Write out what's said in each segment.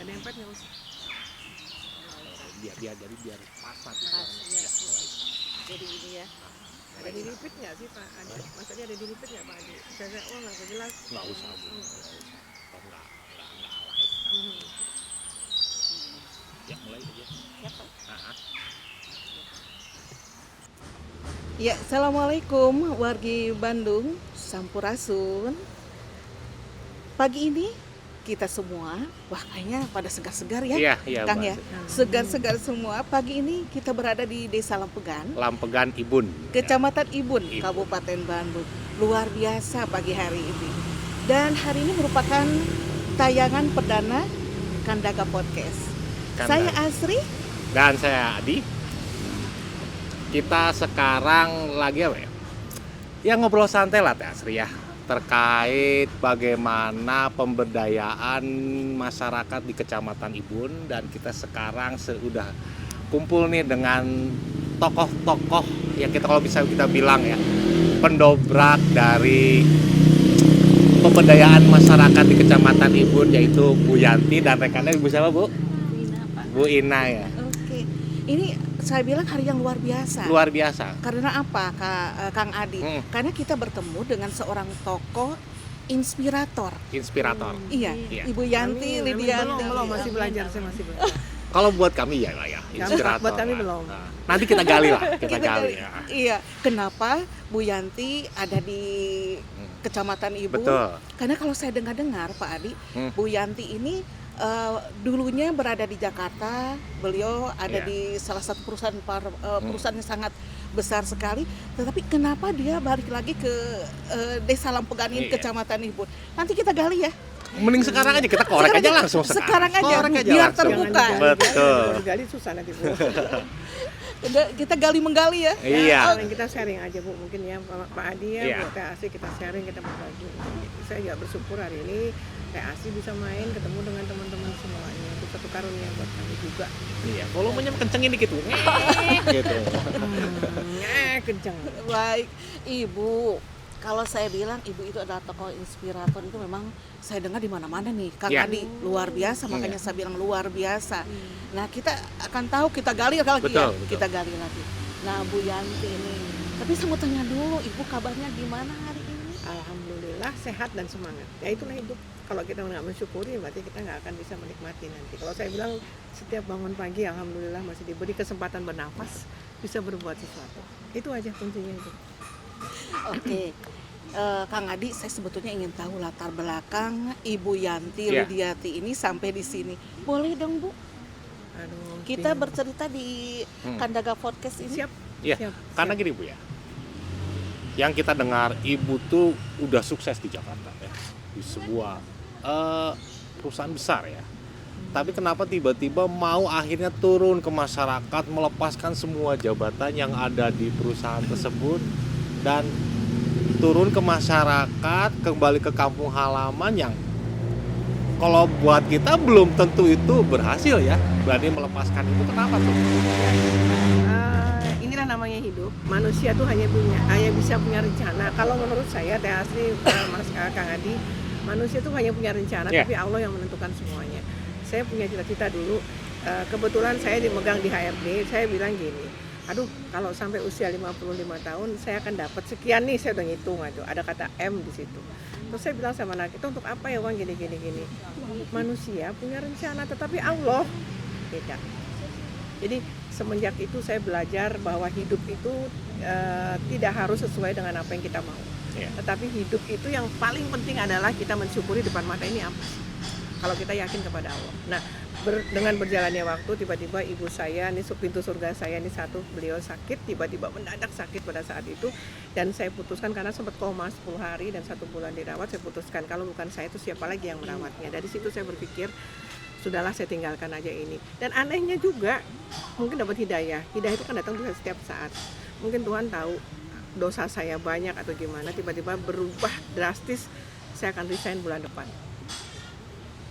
ada yang pahit nggak usah. biar pas nanti Pas, suaranya. ya. Mulai. Jadi ini ya. Ada dilipit nggak sih Pak Adi? Maksudnya ada dilipit nggak Pak Adi? Saya nggak jelas. Nggak usah Bu. Hmm. Kalau nggak live. Hmm. Ya mulai aja. Siapa? Ya, assalamualaikum wargi Bandung, Sampurasun. Pagi ini kita semua, wah kayaknya pada segar-segar ya, Iya, Kang Mbak. ya. Segar-segar semua. Pagi ini kita berada di Desa Lampegan, Lampegan Ibun. Kecamatan Ibun, Ibun. Kabupaten Bandung. Luar biasa pagi hari ini. Dan hari ini merupakan tayangan perdana Kandaga Podcast. Kandaga. Saya Asri. Dan saya Adi. Kita sekarang lagi apa ya? Ya ngobrol santai lah Teh Asri ya. Terkait bagaimana pemberdayaan masyarakat di Kecamatan Ibun. Dan kita sekarang sudah kumpul nih dengan tokoh-tokoh ya, kita kalau bisa kita bilang ya, pendobrak dari pemberdayaan masyarakat di Kecamatan Ibun, yaitu Bu Yanti dan rekannya Ibu siapa Bu? Bu Ina ya. Oke, ini saya bilang hari yang luar biasa. Luar biasa. Karena apa, Kang Adi? Karena kita bertemu dengan seorang tokoh inspirator. Inspirator. Iya, Iya. Ibu Yanti, Amin, Lydia. belum masih belajar, saya masih belajar. Kalau buat kami ya Pak ya, inspirator. buat kami lah. belum. Nah, nanti kita gali lah, kita Kita gali gali. ya. Iya, kenapa Bu Yanti ada di Kecamatan Ibun? Betul. Karena kalau saya dengar-dengar Pak Adi, Bu Yanti ini dulunya berada di Jakarta, beliau ada Iya. di salah satu perusahaan yang sangat besar sekali. Tetapi kenapa dia balik lagi ke Desa Lampegan ini, Iya. Kecamatan Ibun? Nanti kita gali ya. Mending sekarang aja kita korek aja langsung Sekarang aja, Korek aja biar langsung. terbuka. Betul. Gali susah nanti Bu. Kita gali menggali ya. Iya. Paling kita sharing aja Bu, mungkin ya Pak Adi ya, Iya. Bu Teh Asih, kita sharing, kita berbagi. Saya juga bersyukur hari ini Teh Asih bisa main, ketemu dengan teman-teman semuanya. Itu satu karunia buat kami juga. Iya, volumenya kencengin dikit Bu. Gitu. Kenceng. Baik, Ibu. Kalau saya bilang Ibu itu adalah tokoh inspirator, itu memang saya dengar di mana-mana nih, Kang Iya. Adi, luar biasa, makanya saya bilang luar biasa. Nah, kita akan tahu, kita gali lagi ya, Betul. kita gali lagi. Nah, Bu Yanti ini, tapi saya mau tanya dulu, Ibu kabarnya gimana hari ini? Alhamdulillah sehat dan semangat. Ya itulah hidup. Kalau kita nggak mensyukuri, berarti kita nggak akan bisa menikmati nanti. Kalau saya bilang setiap bangun pagi, alhamdulillah masih diberi kesempatan bernafas, bisa berbuat sesuatu. Itu aja kuncinya itu. Oke, Kang Adi, saya sebetulnya ingin tahu latar belakang Ibu Yanti Iya. Lidiati ini sampai di sini. Boleh dong Bu? Aduh, Kita bingung. bercerita di Kandaga Podcast ini. Siap. Iya, Siap, karena gini Bu ya. Yang kita dengar Ibu tuh udah sukses di Jakarta ya. Di sebuah perusahaan besar ya. Tapi kenapa tiba-tiba mau akhirnya turun ke masyarakat, melepaskan semua jabatan yang ada di perusahaan tersebut dan turun ke masyarakat, kembali ke kampung halaman yang kalau buat kita belum tentu itu berhasil ya, berani melepaskan itu. Kenapa tuh? Inilah namanya hidup. Manusia tuh hanya bisa punya rencana. Kalau menurut saya, Teh Asri, Mas Kang Adi, manusia tuh hanya punya rencana, Yeah. tapi Allah yang menentukan semuanya. Saya punya cita-cita dulu. Kebetulan saya dimegang di HRD. Saya bilang gini, aduh, kalau sampai usia 55 tahun, saya akan dapat sekian nih. Saya udah ngitung aja. Ada kata M di situ. Terus saya bilang sama anak itu, untuk apa ya uang gini. Manusia punya rencana, tetapi Allah beda. Jadi semenjak itu saya belajar bahwa hidup itu tidak harus sesuai dengan apa yang kita mau. Iya. Tetapi hidup itu yang paling penting adalah kita mensyukuri depan mata ini apa sih? Kalau kita yakin kepada Allah. Nah, dengan berjalannya waktu, tiba-tiba ibu saya, ini pintu surga saya ini satu, beliau sakit, tiba-tiba mendadak sakit pada saat itu. Dan saya putuskan, karena sempat koma 10 hari dan 1 bulan dirawat, saya putuskan kalau bukan saya itu siapa lagi yang merawatnya. Dari situ saya berpikir, sudahlah saya tinggalkan aja ini. Dan anehnya juga, mungkin dapat hidayah. Hidayah itu kan datang setiap saat. Mungkin Tuhan tahu dosa saya banyak atau gimana, tiba-tiba berubah drastis, saya akan resign bulan depan.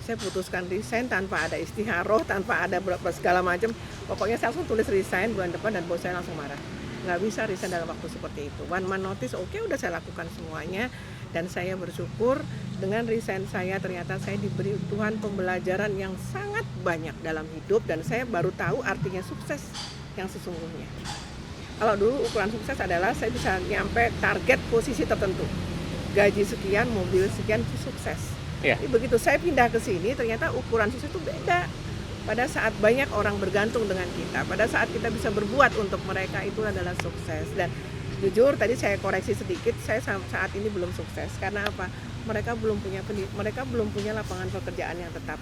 Saya putuskan resign tanpa ada istiharoh, tanpa ada segala macam. Pokoknya saya langsung tulis resign bulan depan dan bos saya langsung marah. Nggak bisa resign dalam waktu seperti itu. One man notice, oke, udah saya lakukan semuanya. Dan saya bersyukur dengan resign saya ternyata saya diberi Tuhan pembelajaran yang sangat banyak dalam hidup, dan saya baru tahu artinya sukses yang sesungguhnya. Kalau dulu ukuran sukses adalah saya bisa nyampe target posisi tertentu, gaji sekian, mobil sekian, itu sukses. Iya. Tapi begitu saya pindah ke sini ternyata ukuran sukses itu beda. Pada saat banyak orang bergantung dengan kita, pada saat kita bisa berbuat untuk mereka, itu adalah sukses. Dan jujur tadi saya koreksi sedikit, saya saat ini belum sukses. Karena apa? Mereka belum punya lapangan pekerjaan yang tetap.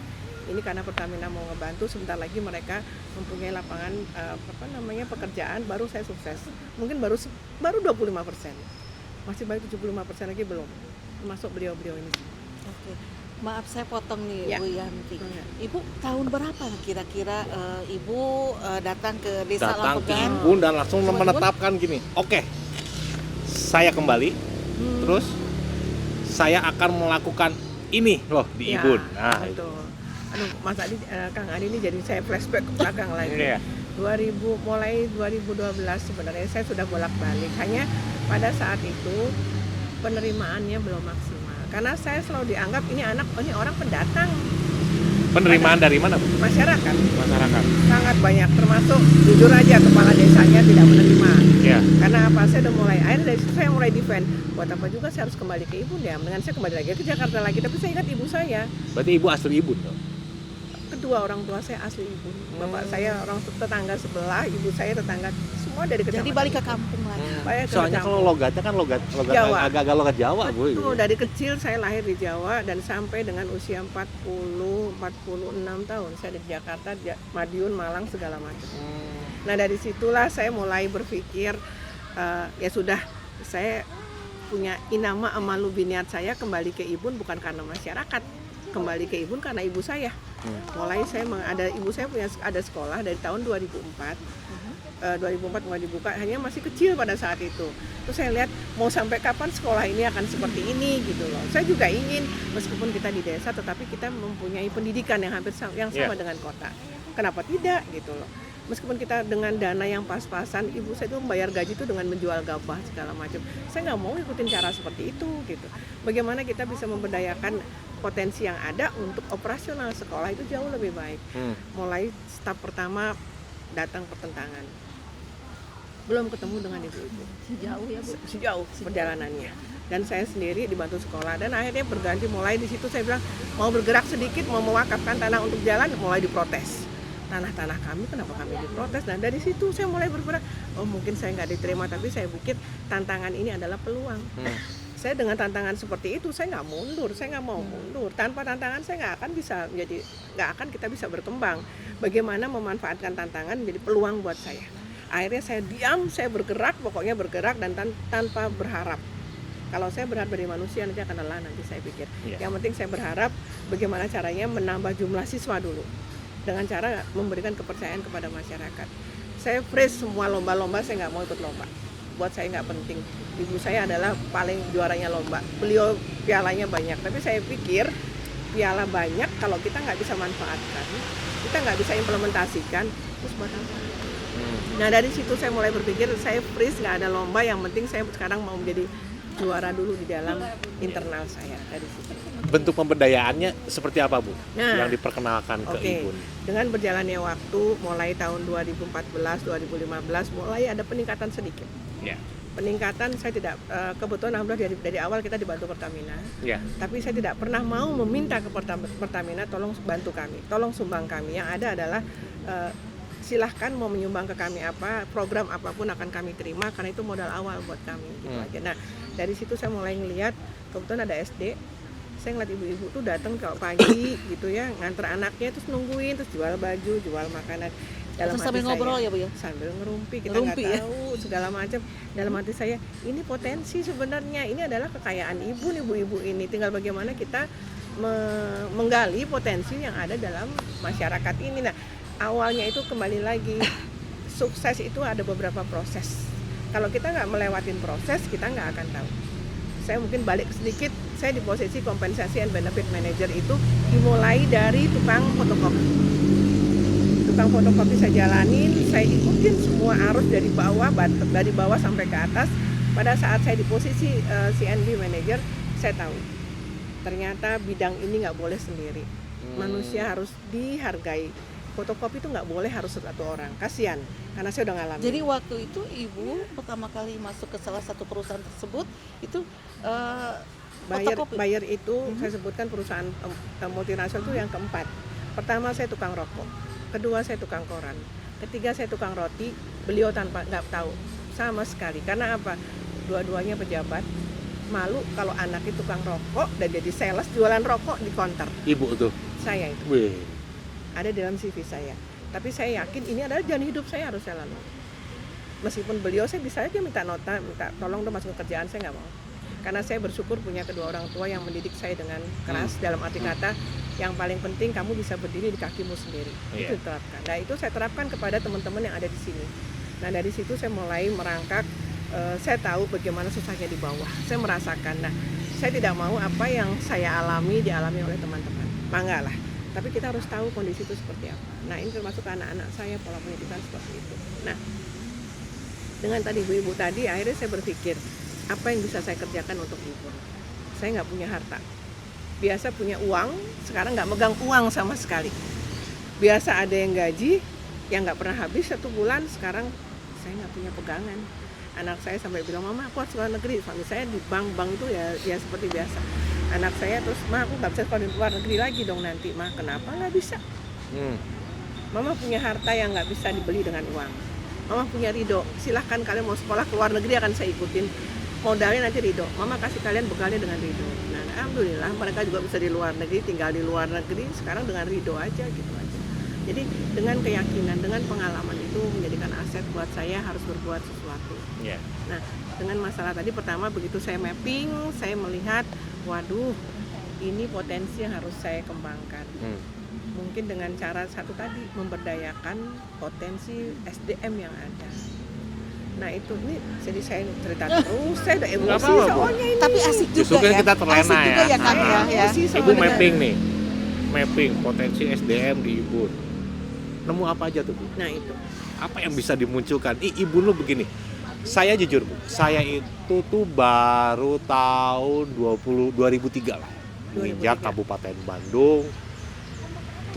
Ini karena Pertamina mau ngebantu, sebentar lagi mereka mempunyai lapangan pekerjaan, baru saya sukses. Mungkin baru 25%. Masih banyak 75% lagi belum. Termasuk beliau-beliau ini. Oke. Maaf saya potong nih, Ya. Bu Yanti. Ya. Ibu tahun berapa kira-kira Ibu datang ke Desa Datang ke Lampegan? Ibun dan langsung Sama menetapkan gini, oke, saya kembali, terus saya akan melakukan ini loh di Ya, Ibun. Nah, itu. betul. Aduh, Mas Adi, Kang Adi ini jadi saya flashback ke belakang lagi. Iya. Mulai 2012 sebenarnya saya sudah bolak-balik. Hanya pada saat itu penerimaannya belum maksimal. Karena saya selalu dianggap ini orang pendatang, Penerimaan dari mana, Bu? masyarakat. Masyarakat. Sangat banyak, termasuk jujur aja kepala desanya tidak menerima. Ya. Karena apa? Saya udah mulai, akhirnya dari situ saya mulai defend. Buat apa juga saya harus kembali ke Ibu ya? Dengan saya kembali lagi ke Jakarta lagi, tapi saya ingat ibu saya. Berarti Ibu asli Ibun dong? Kedua orang tua saya asli Ibun. Bapak saya orang tetangga sebelah, ibu saya tetangga, semua dari kecamatan. Jadi balik ke kampung lagi. Balik ke Soalnya kampung. kalau logatnya kan logat Jawa. agak-agak logat Jawa, Bu. Betul, dari kecil saya lahir di Jawa dan sampai dengan usia 46 tahun saya di Jakarta, Madiun, Malang, segala macam. Nah dari situlah saya mulai berpikir, ya sudah, saya punya inama amalu biniat saya kembali ke Ibun bukan karena masyarakat, kembali ke Ibun karena ibu saya. Mulai ibu saya ada sekolah dari tahun 2004. 2004 mulai dibuka, hanya masih kecil pada saat itu. Terus saya lihat mau sampai kapan sekolah ini akan seperti ini gitu loh. Saya juga ingin meskipun kita di desa tetapi kita mempunyai pendidikan yang hampir sama dengan kota. Kenapa tidak gitu loh. Meskipun kita dengan dana yang pas-pasan, ibu saya itu membayar gaji itu dengan menjual gabah segala macam. Saya nggak mau ikutin cara seperti itu gitu. Bagaimana kita bisa memberdayakan potensi yang ada untuk operasional sekolah itu jauh lebih baik. Mulai staf pertama datang pertentangan, belum ketemu dengan ibu-ibu. Sejauh ya, Bu? Sejauh perjalanannya. Dan saya sendiri dibantu sekolah dan akhirnya berganti, mulai di situ saya bilang mau bergerak sedikit, mau mewakafkan tanah untuk jalan, mulai diprotes. Tanah-tanah kami, kenapa kami diprotes? Dan dari situ saya mulai bergerak. Oh mungkin saya nggak diterima, tapi saya pikir tantangan ini adalah peluang. Saya dengan tantangan seperti itu saya nggak mundur, saya nggak mau mundur. Tanpa tantangan saya nggak akan kita bisa berkembang. Bagaimana memanfaatkan tantangan menjadi peluang buat saya. Akhirnya saya diam, saya bergerak, pokoknya bergerak dan tanpa berharap. Kalau saya berharap dari manusia nanti akan lelah nanti saya pikir. Yang penting saya berharap bagaimana caranya menambah jumlah siswa dulu. Dengan cara memberikan kepercayaan kepada masyarakat. Saya freeze semua lomba-lomba, saya nggak mau ikut lomba. Buat saya nggak penting. Ibu saya adalah paling juaranya lomba. Beliau pialanya banyak, tapi saya pikir piala banyak kalau kita nggak bisa manfaatkan, kita nggak bisa implementasikan, terus buat apa? Nah dari situ saya mulai berpikir, saya freeze, nggak ada lomba, yang penting saya sekarang mau menjadi juara dulu di dalam internal saya. Dari situ. Bentuk pemberdayaannya seperti apa, Bu? Nah, yang diperkenalkan ke Ibun? Dengan berjalannya waktu, mulai tahun 2014, 2015, mulai ada peningkatan sedikit. Ya. Peningkatan saya tidak, kebetulan alhamdulillah dari awal kita dibantu Pertamina. Ya. Tapi saya tidak pernah mau meminta ke Pertamina tolong bantu kami, tolong sumbang kami. Yang ada adalah silahkan mau menyumbang ke kami apa, program apapun akan kami terima karena itu modal awal buat kami gitu aja. Nah dari situ saya mulai ngelihat, kebetulan ada SD, saya ngeliat ibu-ibu tuh datang kalau pagi gitu ya, nganter anaknya terus nungguin, terus jual baju, jual makanan. Dalam Terus sambil hati ngobrol saya, ya, Bu ya? sambil ngerumpi, kita Ngerumpi, nggak ya? tahu segala macam. Dalam hati saya, ini potensi sebenarnya, ini adalah kekayaan ibu-ibu ini. Tinggal bagaimana kita menggali potensi yang ada dalam masyarakat ini. Nah, awalnya itu kembali lagi, sukses itu ada beberapa proses. Kalau kita nggak melewatin proses, kita nggak akan tahu. Saya mungkin balik sedikit, saya di posisi kompensasi and benefit manager itu dimulai dari tukang fotokopi. Tukang fotokopi saya jalanin, saya ikutin semua arus dari bawah sampai ke atas. Pada saat saya di posisi CNB manager, saya tahu ternyata bidang ini nggak boleh sendiri. Manusia harus dihargai. Fotokopi itu nggak boleh harus satu orang, kasihan karena saya udah ngalamin. Jadi waktu itu ibu pertama kali masuk ke salah satu perusahaan tersebut itu fotokopi. Buyer itu saya sebutkan perusahaan multinasional itu yang keempat. Pertama saya tukang rokok, kedua saya tukang koran, ketiga saya tukang roti. Beliau tanpa nggak tahu sama sekali. Karena apa? Dua-duanya pejabat, malu kalau anaknya tukang rokok dan jadi sales jualan rokok di counter. Ibu tuh. Saya itu Wih. ada dalam CV saya. Tapi saya yakin ini adalah jalan hidup saya, harus saya lalui. Meskipun beliau saya bisa aja minta nota, minta tolong dong masuk ke kerjaan, saya nggak mau. Karena saya bersyukur punya kedua orang tua yang mendidik saya dengan keras. Dalam arti kata yang paling penting kamu bisa berdiri di kakimu sendiri. Itu diterapkan. Nah itu saya terapkan kepada teman-teman yang ada di sini. Nah dari situ saya mulai merangkak. Saya tahu bagaimana susahnya di bawah. Saya merasakan. Nah saya tidak mau apa yang saya alami dialami oleh teman-teman. Mangga lah. Tapi kita harus tahu kondisi itu seperti apa. Nah ini termasuk anak-anak saya pola pendidikan seperti itu. Nah dengan tadi ibu-ibu tadi akhirnya saya berpikir apa yang bisa saya kerjakan untuk ibu. Saya nggak punya harta. Biasa punya uang, sekarang nggak megang uang sama sekali. Biasa ada yang gaji yang nggak pernah habis 1 bulan, sekarang saya nggak punya pegangan. Anak saya sampai bilang, mama aku harus luar negeri. Suami saya di bank itu ya seperti biasa. Anak saya terus, ma aku nggak bisa sekolah di luar negeri lagi dong nanti. Ma kenapa nggak bisa? Mama punya harta yang nggak bisa dibeli dengan uang. Mama punya ridho, silahkan kalian mau sekolah ke luar negeri akan saya ikutin. Modalnya nanti ridho, mama kasih kalian bekalnya dengan ridho. Nah alhamdulillah mereka juga bisa di luar negeri, tinggal di luar negeri sekarang dengan ridho aja gitu aja. Jadi dengan keyakinan, dengan pengalaman itu menjadikan aset buat saya harus berbuat sesuatu. Nah dengan masalah tadi pertama begitu saya mapping, saya melihat waduh ini potensi yang harus saya kembangkan. Mungkin dengan cara satu tadi memberdayakan potensi SDM yang ada. Nah itu ini jadi saya cerita terus, saya udah emosi soalnya ini. Tapi asik juga Justru kan ya. kita terlena asik juga ya Kang ya. Emosi Ibu soalnya. mapping nih, mapping potensi SDM di Ibu. Nemu apa aja tuh Bu? Nah itu. Apa yang bisa dimunculkan? Ibu lu begini. Saya jujur Bu, saya itu tuh baru tahun 2003 lah. Menginjak 2003. Kabupaten Bandung.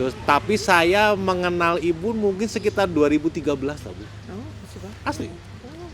Terus tapi saya mengenal Ibu mungkin sekitar 2013 lah Bu. Oh, coba. Asli.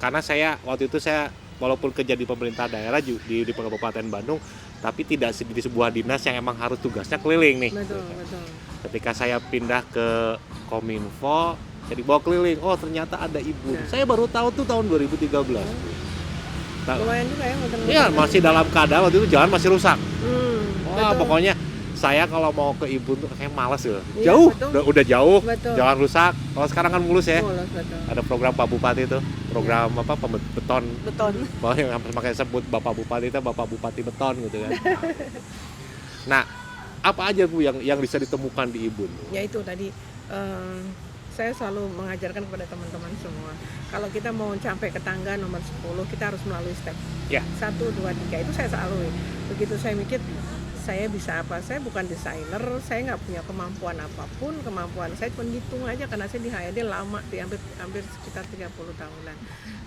Karena saya waktu itu saya walaupun kerja di pemerintah daerah di Kabupaten Bandung, tapi tidak di sebuah dinas yang emang harus tugasnya keliling nih. Betul, betul. Ketika saya pindah ke Kominfo, jadi bawa keliling, oh ternyata ada Ibu. Nah. Saya baru tahu tuh tahun 2013. Lumayan juga ya muter-muter. Iya, masih dalam keadaan waktu itu jalan masih rusak. Wah, betul. pokoknya saya kalau mau ke Ibu tuh kayak males ya. Iya, Jauh, betul. udah jauh, Betul. jalan rusak. Kalau sekarang kan mulus ya. Mulus, betul. Ada program Pak Bupati itu, program apa beton. Beton. Bahwa yang makanya sebut Bapak Bupati itu Bapak Bupati beton gitu kan. Nah, apa aja Bu yang bisa ditemukan di Ibu? Ya itu tadi saya selalu mengajarkan kepada teman-teman semua. Kalau kita mau sampai ke tangga nomor 10, kita harus melalui step. Ya. 1, 2, 3 itu saya selalu. Begitu saya mikir saya bisa apa? Saya bukan desainer, saya nggak punya kemampuan apapun. Kemampuan saya cuma hitung aja karena saya di HRD lama, di hampir sekitar 30 tahunan.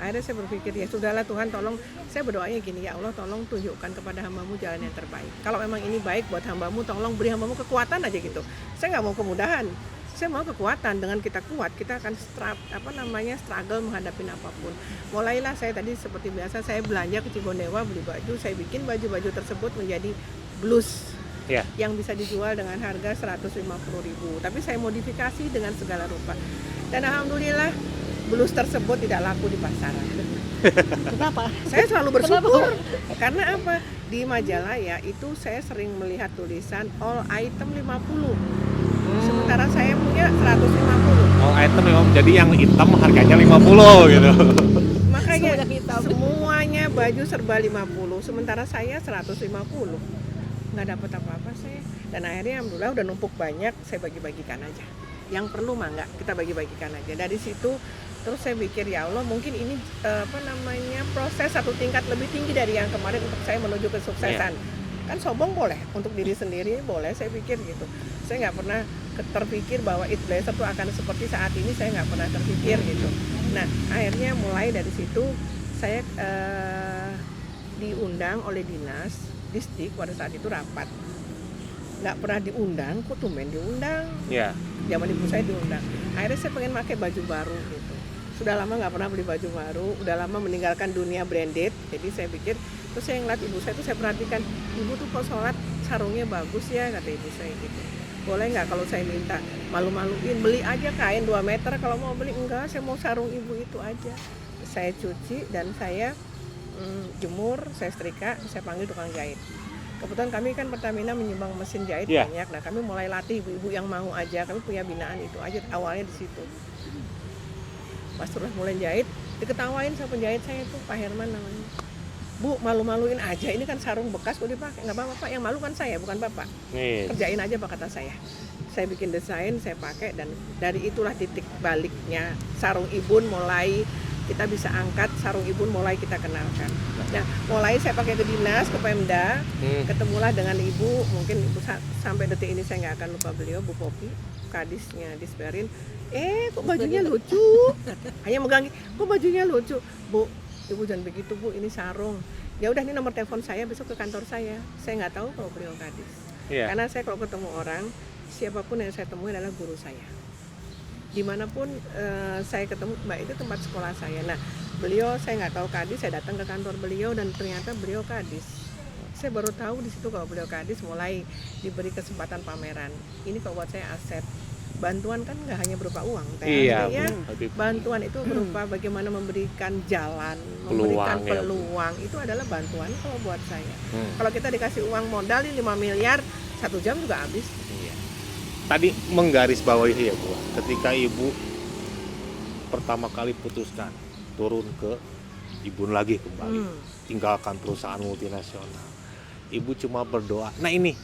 Akhirnya saya berpikir ya sudahlah Tuhan tolong, saya berdoanya gini, ya Allah tolong tunjukkan kepada hambamu jalan yang terbaik. Kalau memang ini baik buat hambamu, tolong beri hambamu kekuatan aja gitu. Saya nggak mau kemudahan, saya mau kekuatan. Dengan kita kuat, kita akan struggle menghadapi apapun. Mulailah saya tadi seperti biasa, saya belanja ke Cigondewa beli baju, saya bikin baju-baju tersebut menjadi blus yang bisa dijual dengan harga 150.000. Tapi saya modifikasi dengan segala rupa. Dan alhamdulillah blus tersebut tidak laku di pasaran. Kenapa? Saya selalu bersyukur. Karena apa? Di Majalaya itu saya sering melihat tulisan all item 50. Sementara saya punya 150. All item memang jadi yang hitam harganya 50 gitu. Makanya Semuanya hitam. semuanya baju serba 50, sementara saya 150. Nggak dapat apa-apa saya. Dan akhirnya alhamdulillah udah numpuk banyak, saya bagi-bagikan aja. Yang perlu mah enggak, kita bagi-bagikan aja. Dari situ terus saya pikir ya Allah mungkin ini proses satu tingkat lebih tinggi dari yang kemarin untuk saya menuju kesuksesan. Kan sombong boleh, untuk diri sendiri boleh, saya pikir gitu. Saya nggak pernah terpikir bahwa It Blazer itu akan seperti saat ini, saya nggak pernah terpikir gitu. Nah akhirnya mulai dari situ saya diundang oleh dinas Disdik pada saat itu rapat, nggak pernah diundang, kok tumben diundang. Iya. Zaman ibu saya diundang. Akhirnya saya pengen pakai baju baru gitu. Sudah lama nggak pernah beli baju baru, udah lama meninggalkan dunia branded. Jadi saya pikir, terus saya ngeliat ibu saya tuh, saya perhatikan, ibu tuh kok sholat sarungnya bagus ya, kata ibu saya gitu. Boleh nggak kalau saya minta, malu-maluin, beli aja kain 2 meter, kalau mau beli enggak, saya mau sarung ibu itu aja. Saya cuci dan saya jemur, saya setrika, saya panggil tukang jahit. Kebetulan kami kan Pertamina menyumbang mesin jahit banyak. Nah, kami mulai latih ibu-ibu yang mau aja. Kami punya binaan itu aja, awalnya di situ. Pas terus mulai jahit, diketawain sama penjahit saya itu, Pak Herman namanya. Bu, malu-maluin aja, ini kan sarung bekas kok dipakai. Nggak apa-apa Pak, yang malu kan saya, bukan Bapak. Kerjain aja Pak, kata saya. Saya bikin desain, saya pakai, dan dari itulah titik baliknya. Sarung Ibun mulai kita bisa angkat, sarung Ibun mulai kita kenalkan. Nah, mulai saya pakai ke dinas, ke Pemda, ketemulah dengan ibu, mungkin ibu sampai detik ini saya nggak akan lupa beliau, Bu Popi, kadisnya Disperin. Kok bajunya lucu? Hanya megang, kok bajunya lucu? Bu, ibu jangan begitu Bu, ini sarung. Ya udah, ini nomor telepon saya, besok ke kantor saya. Saya nggak tahu kalau beliau kadis. Karena saya kalau ketemu orang, siapapun yang saya temui adalah guru saya. Dimanapun saya ketemu, Mbak, itu tempat sekolah saya. Nah, beliau saya nggak tahu kadis, saya datang ke kantor beliau dan ternyata beliau kadis. Saya baru tahu di situ kalau beliau kadis, mulai diberi kesempatan pameran. Ini kalau buat saya aset. Bantuan kan nggak hanya berupa uang, bantuan itu berupa bagaimana memberikan jalan, memberikan peluang. Itu adalah bantuan kalau buat saya. Kalau kita dikasih uang modal 5 miliar, 1 jam juga habis. Tadi menggarisbawahi ya Bu, ketika Ibu pertama kali putuskan turun ke Ibun lagi kembali, tinggalkan perusahaan multinasional, Ibu cuma berdoa. Nah, ini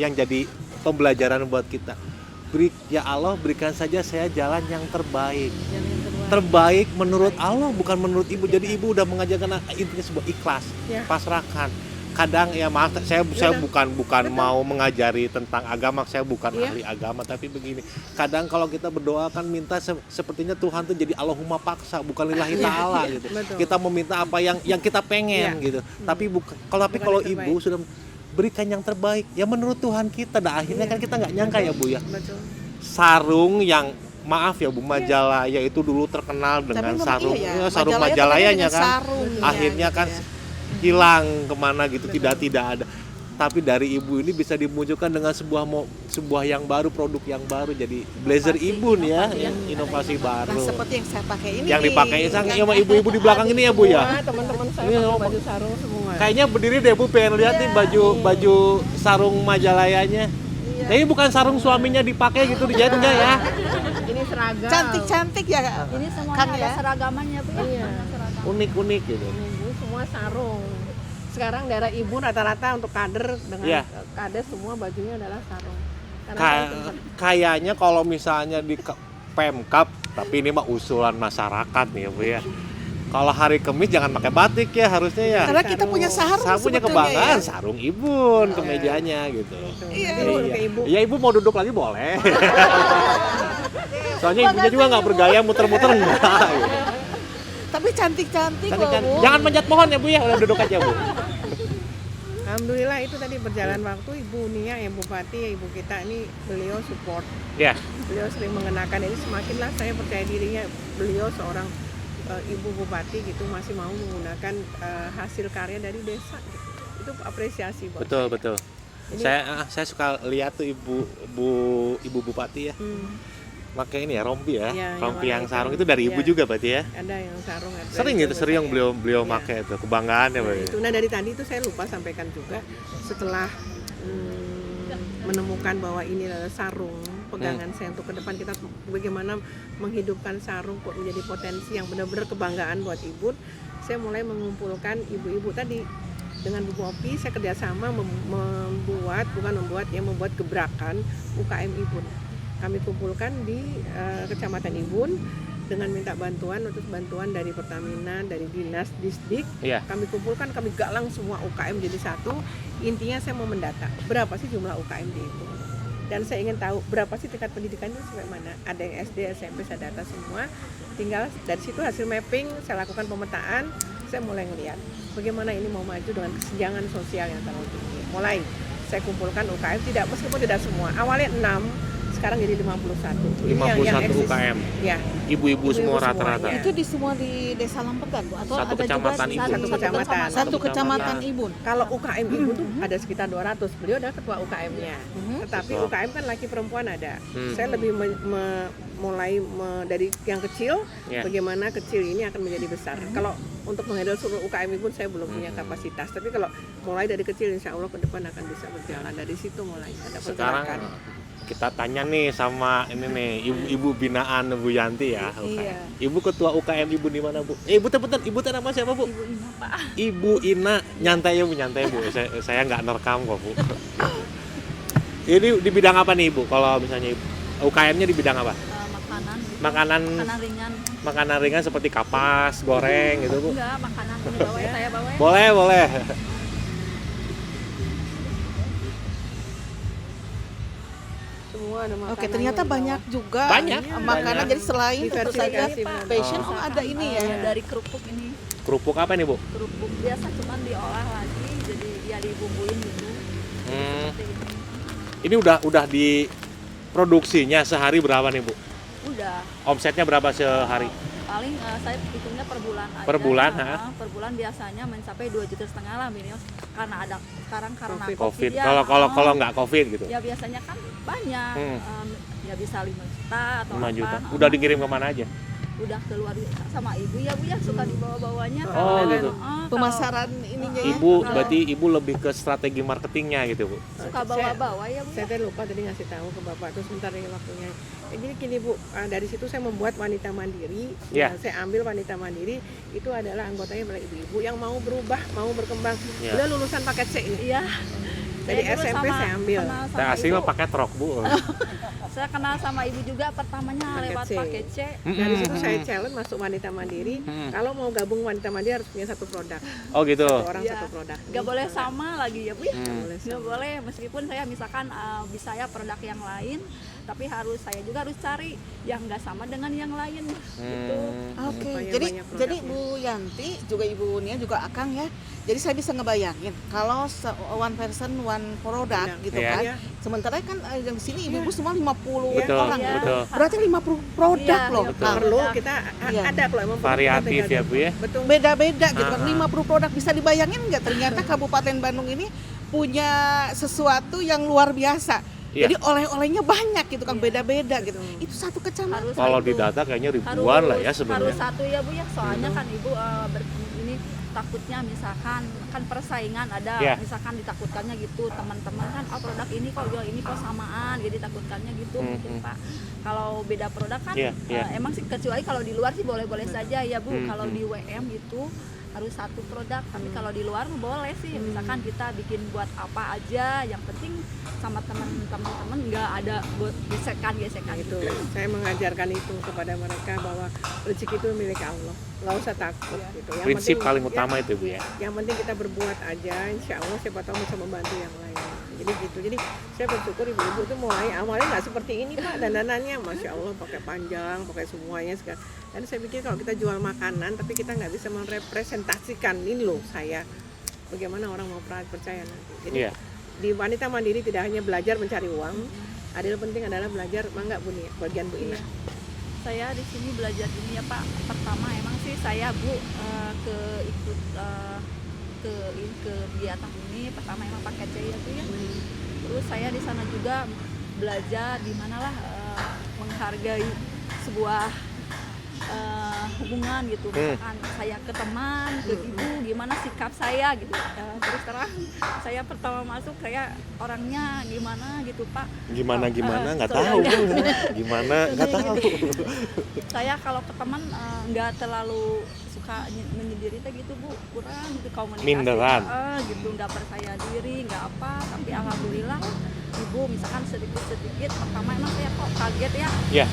yang jadi pembelajaran buat kita. Ya Allah, berikan saja saya jalan yang terbaik. Terbaik menurut Allah, bukan menurut Ibu. Jadi Ibu udah mengajarkan intinya sebuah ikhlas, pasrahkan. Kadang ya maaf, saya bukan mau mengajari tentang agama, saya bukan ahli agama, tapi begini, kadang kalau kita berdoa kan minta sepertinya Tuhan tuh jadi Allahumma paksa, bukan lillahi ta'ala gitu. Kita meminta apa yang kita pengen gitu. Tapi kalau Ibu sudah berikan yang terbaik ya menurut Tuhan kita, dah akhirnya kan kita nggak nyangka ya Bu ya. Sarung yang maaf ya Bu, Majalaya itu dulu terkenal dengan sarung Majalayanya kan. Akhirnya kan hilang kemana gitu, tidak ada. Tapi dari Ibu ini bisa dimunculkan dengan sebuah yang baru, produk yang baru, jadi blazer Ibun ya, inovasi baru. Nah, seperti yang saya pakai ini. Yang dipakai sama ibu-ibu di belakang ini ya Bu ya. Teman-teman saya pakai baju sarung semua. Kayaknya berdiri deh Bu, pengen lihat nih baju sarung Majalayanya. Ini bukan sarung suaminya dipakai gitu, dijahit enggak ya? Ini seragam. Cantik ya. Ini semuanya Kan ada seragamannya Bu. Unik-unik gitu. Semua sarung. Sekarang daerah Ibu rata-rata untuk kader dengan kades semua bajunya adalah sarung. Kayaknya kalau misalnya di Pemkab, tapi ini mah usulan masyarakat nih ya Bu ya. Kalau hari Kamis jangan pakai batik ya harusnya ya. Karena kita punya sarung. Saya punya kebanggaan sarung Ibun kemejanya gitu. Iya, Ibu mau duduk lagi boleh. Soalnya ibunya juga nggak bergaya muter-muter enggak. Gitu. Tapi cantik-cantik loh Bu. Jangan manjat pohon ya Bu ya, udah duduk aja Bu. Alhamdulillah itu tadi berjalan waktu, Ibu Nia yang Bupati, Ibu kita ini beliau support. Beliau sering mengenakan ini, semakinlah saya percaya dirinya beliau seorang Ibu Bupati gitu masih mau menggunakan hasil karya dari desa gitu. Itu apresiasi buat saya. Betul. Saya suka lihat tuh Ibu Bupati ya. Pakai ini ya rompi ya, rompi yang sarung itu dari Ibu juga berarti ya? Ada yang sarung. Sering yang beliau pakai itu, kebanggaan ya Pak. Itu. Nah dari tadi itu saya lupa sampaikan juga, setelah menemukan bahwa ini adalah sarung pegangan saya untuk ke depan, kita bagaimana menghidupkan sarung kok menjadi potensi yang benar-benar kebanggaan buat Ibu. Saya mulai mengumpulkan ibu-ibu tadi dengan Bu Popi, saya kerjasama membuat gebrakan UKM Ibun. Kami kumpulkan di Kecamatan Ibun dengan minta bantuan dari Pertamina, dari Dinas Disdik. Kami kumpulkan, kami galang semua UKM jadi satu. Intinya saya mau mendata berapa sih jumlah UKM di Ibun. Dan saya ingin tahu berapa sih tingkat pendidikan itu sampai mana. Ada yang SD, SMP, saya data semua. Tinggal dari situ hasil mapping, saya lakukan pemetaan. saya mulai ngelihat bagaimana ini mau maju dengan kesenjangan sosial yang terlalu tinggi. Mulai saya kumpulkan UKM, meskipun tidak semua. Awalnya 6, sekarang jadi 51. Ini 51 eksis. UKM. Ya, Ibu-ibu semua Ibu-ibu rata-rata. semuanya. Itu di semua di Desa Lampegan, Bu? Atau Satu ada kecamatan juga Ibun. Satu kecamatan. Satu kecamatan Ibun. kalau UKM Ibu tuh ada sekitar 200. Beliau adalah ketua UKM-nya. Tetapi Ketua. UKM kan laki perempuan ada. Hmm. Saya lebih mulai dari yang kecil, Ya. bagaimana kecil ini akan menjadi besar. Kalau untuk menghandle seluruh UKM Ibu saya belum punya kapasitas. Tapi kalau mulai dari kecil, insya Allah ke depan akan bisa berjalan. Dari situ mulai ada Sekarang pergerakan. kita tanya nih sama ini nih ibu binaan Bu Yanti ya. Iya. Ibu ketua UKM Ibu di mana Bu? Ibu tepetan, Ibu teh nama siapa Bu? Ibu Ina, Pak. Ibu Ina, nyantai ya Bu, nyantai Bu. Saya nggak nerekam kok Bu. Ini di bidang apa nih Ibu? Kalau misalnya UKM-nya di bidang apa? Makanan Makanan ringan. makanan ringan seperti kapas, goreng gitu Bu. Enggak, makanan ini bawa ya, saya bawa ya. Boleh. Semua ada makanan. Oke, ternyata banyak juga Banyak, makanan. banyak. Jadi selain tentu saja Diversifikasi, passion, benar. ada ini ya. Dari kerupuk ini. Kerupuk apa nih Bu? Kerupuk biasa cuman diolah lagi jadi ya dibumbuin gitu. Hmm. Seperti ini. Ini udah di produksinya sehari berapa nih Bu? Udah. Omsetnya berapa sehari? Paling saya hitungnya per bulan aja. Per bulan, Per bulan biasanya mencapai 2,5 juta lah minimal. Karena ada sekarang karena Covid. Covid. ya. Kalau nggak Covid gitu. Ya biasanya kan banyak. Ya bisa 5 juta atau 5 juta. apa. Udah dikirim kemana aja? Udah keluar sama ibu ya Bu ya suka dibawa-bawanya. Oh, gitu. Pemasaran ininya ya. Ibu berarti Ibu lebih ke strategi marketingnya gitu Bu. Suka bawa-bawa ya Bu. Saya teh lupa tadi ngasih tahu ke Bapak tuh sebentar ini waktunya. Jadi gini Bu, dari situ saya membuat wanita mandiri. Ya. Saya ambil wanita mandiri itu adalah anggotanya adalah ibu-ibu yang mau berubah, mau berkembang. Ya. Udah lulusan paket C ini. Iya. Dari Saya dulu SMP saya ambil. kenal sama Saya asli ibu. mah pakai truk Bu. Saya kenal sama ibu juga pertamanya Paket lewat C. paket C. Dari situ saya challenge masuk wanita mandiri. Mm-mm. Kalau mau gabung wanita mandiri harus punya satu produk. Oh gitu. Satu orang Iya. satu produk. Gak boleh sama lagi ya Bu ya. Hmm. Boleh Nggak boleh meskipun saya misalkan bisa ya produk yang lain, tapi saya juga harus cari yang nggak sama dengan yang lain gitu. Oke, Supaya jadi banyak jadi produknya. Bu Yanti juga Ibu Nia juga Akang ya. Jadi saya bisa ngebayangin kalau one person one product Iya. gitu Iya. kan. Iya. Sementara kan di sini ibu-ibu semua 50 Betul, orang. Iya. betul. Berarti 50 produk Iya, loh. betul. Kang. Perlu kita Iya. ada kalau emang perlu, Variatif kita tinggal ya, Bu, ya? Betul. Beda-beda gitu kan. Ah. 50 produk bisa dibayangin nggak ternyata Kabupaten Bandung ini punya sesuatu yang luar biasa. Iya. Jadi oleh-olehnya banyak gitu kan, beda-beda gitu. Betul. Itu satu kecamatan. Harus Kalau satu. di data kayaknya ribuan lah ya Harus sebenarnya. satu ya Bu ya, soalnya kan ibu ini takutnya misalkan kan persaingan ada, Iya. misalkan ditakutkannya gitu teman-teman kan produk ini kok jual ini kok samaan, jadi takutkannya gitu mungkin Pak. Kalau beda produk kan Iya, iya. emang sih kecuali kalau di luar sih boleh-boleh saja ya Bu. Hmm, Kalau hmm. di WM itu harus satu produk, tapi kalau di luar mah boleh sih. Misalkan kita bikin buat apa aja, yang penting sama teman-teman nggak ada gesekan-gesekan Itu gitu. saya mengajarkan itu kepada mereka bahwa rezeki itu milik Allah, nggak usah takut gitu. Yang Prinsip penting- paling utama itu Bu ya. Yang penting kita berbuat aja, insya Allah siapa tahu bisa membantu yang lain. Jadi gitu. Jadi saya bersyukur ibu-ibu itu mulai awalnya nggak seperti ini Pak, dandanannya masya Allah pakai panjang, pakai semuanya sekarang. Dan saya pikir kalau kita jual makanan, tapi kita nggak bisa merepresentasikan ini loh saya, bagaimana orang mau percaya nanti. Jadi Iya. di wanita mandiri tidak hanya belajar mencari uang, ada yang penting adalah belajar mangga Bu Nia, bagian Bu Ina. Iya. Saya di sini belajar ini ya Pak. Pertama emang sih saya Bu ikut ke kegiatan ini pertama emang pakai C ya Bu ya. Terus saya di sana juga belajar di manalah menghargai sebuah hubungan gitu. Misalkan saya ke teman, ke ibu, gimana sikap saya gitu. Terus terang saya pertama masuk kayak orangnya gimana gitu Pak. Gimana nggak soalnya- tahu Bu. Gimana nggak tahu. Saya kalau ke teman nggak terlalu suka menyendiri teh gitu Bu, kurang gitu komunikasi. Minderan. Gitu nggak percaya diri, nggak apa. Tapi alhamdulillah ibu misalkan sedikit pertama emang saya kok kaget ya. Iya.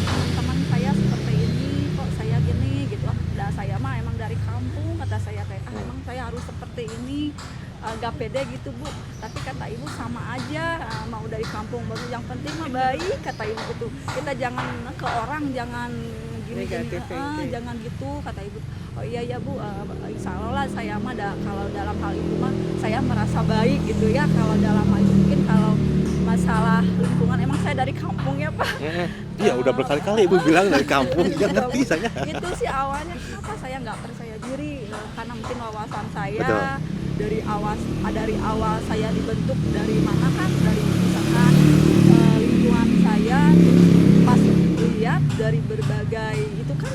Teman-teman saya seperti ini, kok saya gini gitu. Saya mah emang dari kampung, kata saya kayak emang saya harus seperti ini. agak pede gitu Bu, tapi kata ibu sama aja, mau dari kampung baru, yang penting mah baik kata ibu gitu. Kita jangan ke orang, jangan gini-gini, Negatif thinking. jangan gitu kata ibu. Oh iya ya Bu, insya Allah lah saya mah kalau dalam hal itu mah saya merasa baik gitu ya. Kalau dalam hal itu mungkin kalau masalah lingkungan, emang saya dari kampung ya Pak. Iya, udah berkali-kali ibu bilang dari kampung, nggak ngerti saya. Itu sih awalnya kenapa saya nggak percaya diri, karena mungkin wawasan saya Betul. dari awal saya dibentuk dari mana kan, dari misalkan lingkungan saya, pas lihat dari berbagai itu kan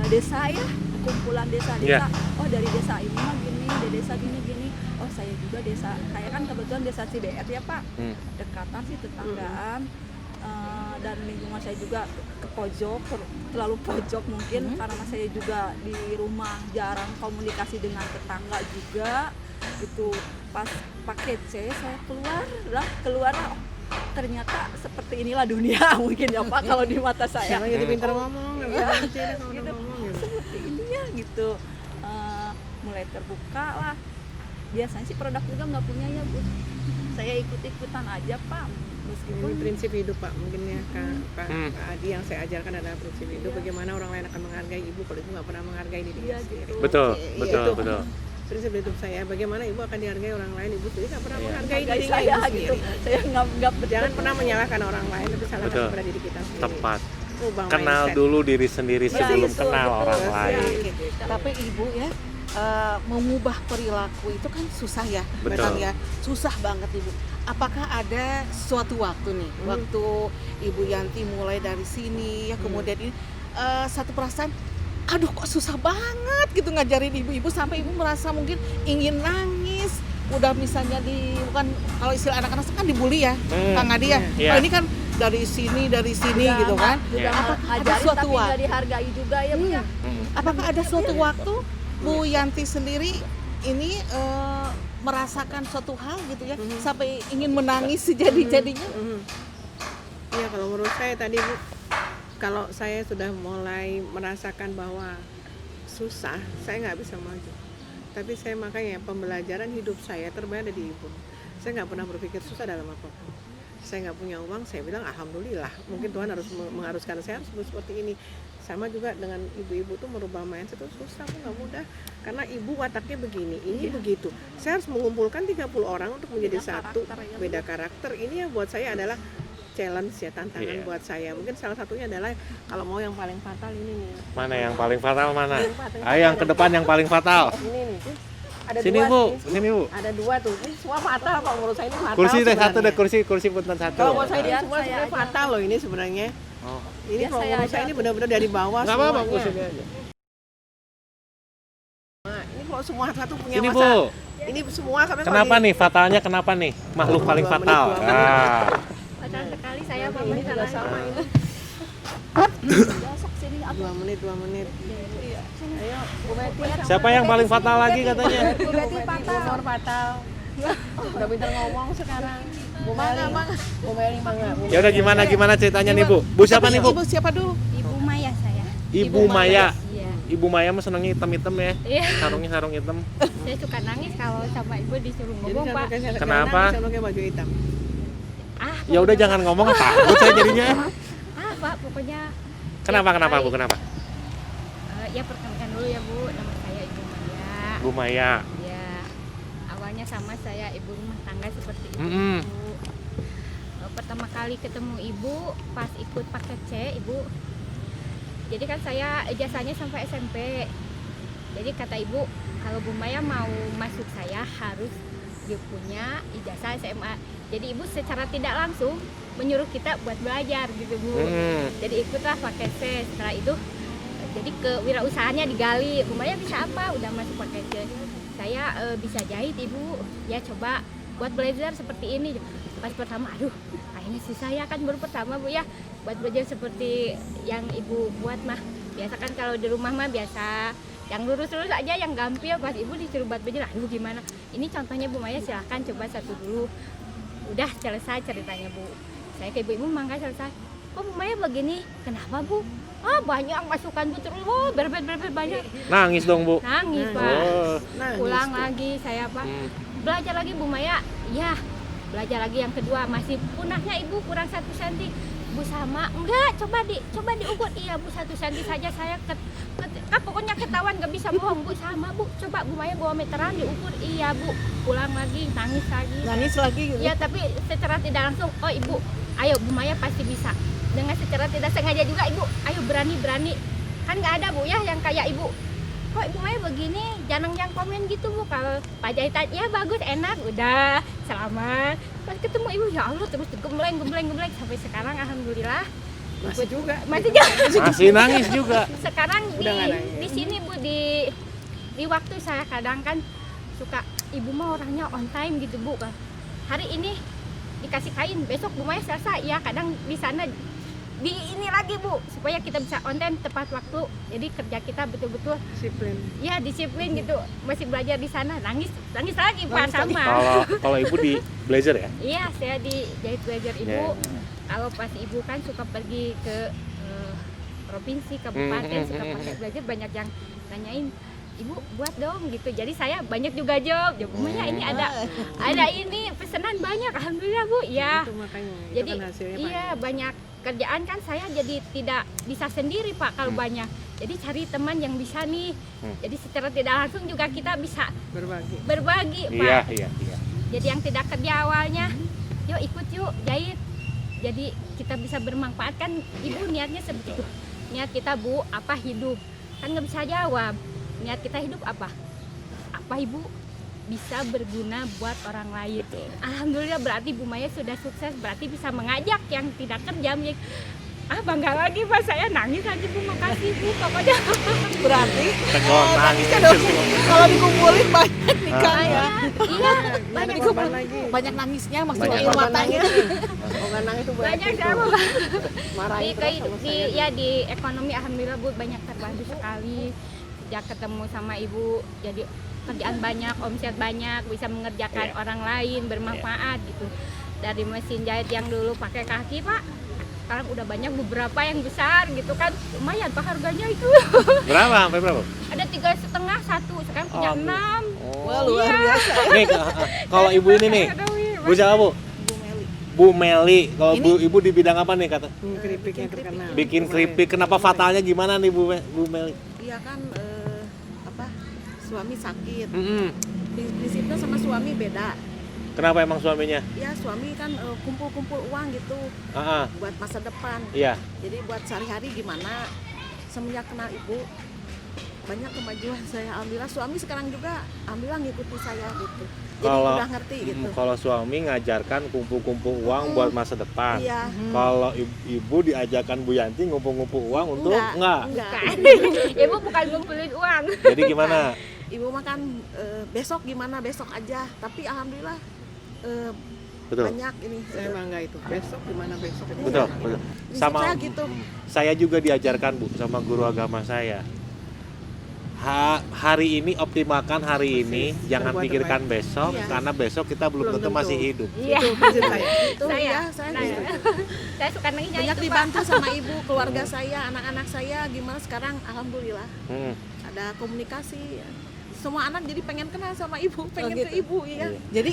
desa ya, kumpulan desa-desa. Yeah. Oh dari desa ini mah gini, dari desa gini-gini. Oh saya juga desa, saya kan kebetulan desa Cibeet ya Pak, dekatan sih tetanggaan. Dan lingkungan saya juga ke pojok, terlalu pojok mungkin karena saya juga di rumah jarang komunikasi dengan tetangga juga. Itu pas paket C saya keluar oh, ternyata seperti inilah dunia mungkin ya Pak kalau di mata saya. Sekarang jadi pintar ngomong, nggak bisa berhenti deh kalau udah Gitu. ngomong gitu. Seperti ini ya gitu. Mulai terbuka lah. Biasanya sih produk juga nggak punya ya Bu. Saya ikut-ikutan aja Pak. Meskipun Ini prinsip hidup Pak, mungkin ya Kak Adi yang saya ajarkan adalah prinsip hidup. Bagaimana orang lain akan menghargai ibu kalau ibu nggak pernah menghargai diri Iya, sendiri. gitu. Betul, Iya, betul, itu. betul. Prinsip hidup saya, bagaimana ibu akan dihargai orang lain, ibu sendiri nggak pernah Iya. menghargai Hargai dirinya saya ibu gitu. sendiri. Saya nggak Jangan pernah menyalahkan orang lain, tapi salahkan Betul. kepada diri kita sendiri. Tepat. Ubah Kenal mindset. dulu diri sendiri Ya, sebelum betul, kenal betul. orang Iya. lain. Oke. Tapi ibu ya, mengubah perilaku itu kan susah ya, Betul. Kang ya, susah banget ibu. Apakah ada suatu waktu nih, waktu Ibu Yanti mulai dari sini ya, kemudian ini satu perasaan, aduh kok susah banget gitu ngajarin ibu-ibu sampai ibu merasa mungkin ingin nangis, udah misalnya bukan kalau istilah anak-anak kan dibully ya, Kang Adi ya. Iya. Oh, ini kan dari sini gitu kan. Juga Apakah ada ngajarin suatu tapi nggak waktu? dihargai juga ya Bu ya. Apakah ada suatu waktu Bu Yanti sendiri ini merasakan suatu hal gitu ya, sampai ingin menangis sejadi-jadinya? Iya, kalau menurut saya tadi Bu, kalau saya sudah mulai merasakan bahwa susah, saya nggak bisa maju. Tapi saya makanya pembelajaran hidup saya terbanyak ada di ibu. Saya nggak pernah berpikir susah dalam apapun. Saya nggak punya uang, saya bilang alhamdulillah. Mungkin Tuhan harus mengharuskan saya harus seperti ini. Sama juga dengan ibu-ibu tuh merubah mindset itu susah, nggak mudah. Karena ibu wataknya begini, ini begitu. Saya harus mengumpulkan 30 orang untuk menjadi Beda satu, karakter ya, Bu. beda karakter. Ini yang buat saya adalah challenge ya, tantangan Iya. buat saya. Mungkin salah satunya adalah kalau mau yang paling fatal ini nih. Mana yang paling fatal mana? Yang fatal. Ayo yang ke depan yang paling fatal. Ini nih. Ada Sini dua Bu, nih. sini Bu. Ada dua tuh. Ini semua fatal kalau menurut saya ini fatal. Kursi deh satu deh, sebenarnya. kursi punten satu. Kalau menurut saya ini Biar semua saya sebenarnya aja. fatal loh ini sebenarnya. Oh. Ini Biar kalau saya menurut aja saya ini tuh. benar-benar dari bawah Nggak apa-apa, semuanya. kursi aja. Nah, ini kalau semua satu punya Sini masa. Bu. Ini semua sampai Kenapa nih fatalnya kenapa nih? Makhluk paling Dua menit, fatal. dua menit. Ah. Fatal sekali saya Pak Ini juga masalahnya. sama ini. Besok sini aku 2 menit, 2 menit. iya. Ayo, Bu Betty. Siapa yang paling fatal lagi katanya? Bu Betty humor fatal. Udah pintar ngomong sekarang. Bu Meli, Bu Meli mangga. Bu Ya udah gimana ceritanya nih Bu? Bu siapa nih Bu? Ibu siapa dulu? Ibu Maya saya. Ibu Maya. Iya. Ibu Maya mah senangnya hitam-hitam ya. Iya. Sarungnya sarung hitam. Saya suka nangis kalau sama ibu disuruh Jadi ngomong Pak. Kenapa? Saya pakai baju hitam. Ah, Ya udah jangan ngomong, takut saya jadinya. Pak pokoknya. Kenapa Bu? Kenapa? Ya perkenalkan dulu ya Bu, nama saya Ibu Maya. Bu Maya. Ya. Awalnya sama saya ibu rumah tangga seperti itu. Mm-mm. Bu. Pertama kali ketemu ibu pas ikut paket C ibu. Jadi kan saya ijazahnya sampai SMP. Jadi kata ibu kalau Bu Maya mau masuk saya harus dia punya ijazah SMA. Jadi ibu secara tidak langsung menyuruh kita buat belajar gitu Bu. Jadi ikutlah paket C. Setelah itu jadi kewirausahaannya digali. Bu Maya bisa apa? Udah masuk paket C. Saya bisa jahit ibu. Ya coba buat belajar seperti ini. Pas pertama aduh kayaknya susah ya kan baru pertama Bu ya. Buat belajar seperti yang ibu buat mah. Biasa kan kalau di rumah mah biasa yang lurus-lurus aja, yang gampil. Pas ibu disuruh buat belajar, aduh gimana. Ini contohnya Bu Maya, silahkan coba satu dulu. Udah selesai ceritanya Bu. Saya ke ibu-ibu mangga selesai. kok Bu Maya begini? Kenapa Bu? Ah banyak masukan Bu terus, oh berbet banyak. Nangis dong Bu. Nangis Pak. Oh. Nangis Pulang tuh. lagi saya Pak. Hmm. Belajar lagi Bu Maya, ya belajar lagi yang kedua, masih punahnya Ibu kurang 1 senti. Bu sama, enggak, coba diukur. Iya Bu, 1 senti saja saya pokoknya ketahuan nggak bisa bohong Bu, sama Bu, coba Bu Maya bawa meteran diukur. Iya Bu, pulang lagi nangis lagi. Nangis lagi gitu. Ya tapi secara tidak langsung, oh Ibu, ayo Bu Maya pasti bisa. Dengan secara tidak sengaja juga Ibu, ayo berani. Kan nggak ada Bu ya yang kayak Ibu. Kok Ibu Maya begini, jangan yang komen gitu Bu. Kalau Pak Jahitan, ya bagus, enak, udah, selamat. Pas ketemu Ibu, ya Allah terus gembleng. Sampai sekarang Alhamdulillah. Masih juga. Masih juga. Masih nangis juga. Sekarang Udah nggak nangis. di sini Bu, di waktu saya kadang kan suka, Ibu mah orangnya on time gitu Bu. Hari ini dikasih kain, besok Bu Maya selesai. Ya kadang di sana di ini lagi Bu, supaya kita bisa on time tepat waktu. Jadi kerja kita betul-betul Disiplin. ya disiplin gitu. Masih belajar di sana, nangis lagi Pak Nangis sama. Kalau Ibu di Blazer ya? Iya, saya di jahit belajar Ibu. Ya. Kalau pas Ibu kan suka pergi ke provinsi, kabupaten, suka pakai belajar, banyak yang nanyain, Ibu buat dong gitu. Jadi saya banyak juga job. Jawabnya ini ada ini pesanan banyak, alhamdulillah Bu. Ya. Itu makanya. Jadi itu kan hasilnya iya banyak kerjaan kan saya jadi tidak bisa sendiri Pak kalau banyak. Jadi cari teman yang bisa nih. Jadi secara tidak langsung juga kita bisa berbagi Pak. Iya. Jadi yang tidak kerja awalnya, yuk ikut yuk jahit. Jadi kita bisa bermanfaat kan, Ibu niatnya seperti itu. Niat kita Bu, apa hidup? Kan nggak bisa jawab. Niat kita hidup apa? Apa Ibu? Bisa berguna buat orang lain. Betul. Alhamdulillah berarti Bu Maya sudah sukses, berarti bisa mengajak yang tidak kerja. Bangga lagi Pak, saya nangis lagi Bu, makasih Bu, pokoknya. Berarti Tegon nangis. kalau dikumpulin banyak nikah ya. Iya, Banyak banyak korban lagi. Banyak nangisnya maksudnya Banyak air Korban matanya. lagi. Korban nangis itu banyak itu. sama Pak. Marahin terus sama saya. Ya di ekonomi alhamdulillah Bu banyak terbantu sekali sejak ketemu sama Ibu. Jadi kerjaan banyak, omset banyak, bisa mengerjakan orang lain, bermanfaat gitu. Dari mesin jahit yang dulu pakai kaki Pak, sekarang udah banyak beberapa yang besar gitu kan, lumayan Pak harganya itu. Berapa? Sampai berapa? Ada 3,5 satu, sekarang punya 6. Wah, luar biasa. Nih kalau Ibu ini nih, Bu siapa Bu? Bu Meli. Kalau Ibu di bidang apa nih kata? Keripiknya terkenal. Bikin keripik. Kenapa fatalnya gimana nih Bu Meli? Iya kan suami sakit. Prinsipnya sama suami beda. Kenapa emang suaminya? Ya suami kan kumpul-kumpul uang gitu buat masa depan. Iya. Jadi buat sehari-hari gimana. Semenjak kenal ibu banyak kemajuan saya. Alhamdulillah suami sekarang juga alhamdulillah ngikuti saya gitu. Jadi udah ngerti gitu. Kalau suami ngajarkan kumpul-kumpul uang buat masa depan. Iya. Kalau ibu diajarkan Bu Yanti ngumpul-ngumpul uang untuk enggak. Ibu bukan ngumpulin uang. Jadi gimana? Ibu makan besok gimana besok aja. Tapi alhamdulillah Betul. banyak ini. Saya bangga itu. Besok gimana besok? Betul. Prinsip Sama saya gitu. saya juga diajarkan Bu sama guru agama saya. Hari ini optimalkan hari ini, jangan Berbuat pikirkan terbaik. besok Iya. karena besok kita belum Belum tentu tentu. masih hidup. Iya. Itu prinsip saya. Itu ya saya gitu. Saya suka nangisnya Banyak itu Pak. dibantu sama ibu, keluarga saya, anak-anak saya gimana sekarang alhamdulillah ada komunikasi. Semua anak jadi pengen kenal sama ibu, pengen gitu. ke ibu ya. Jadi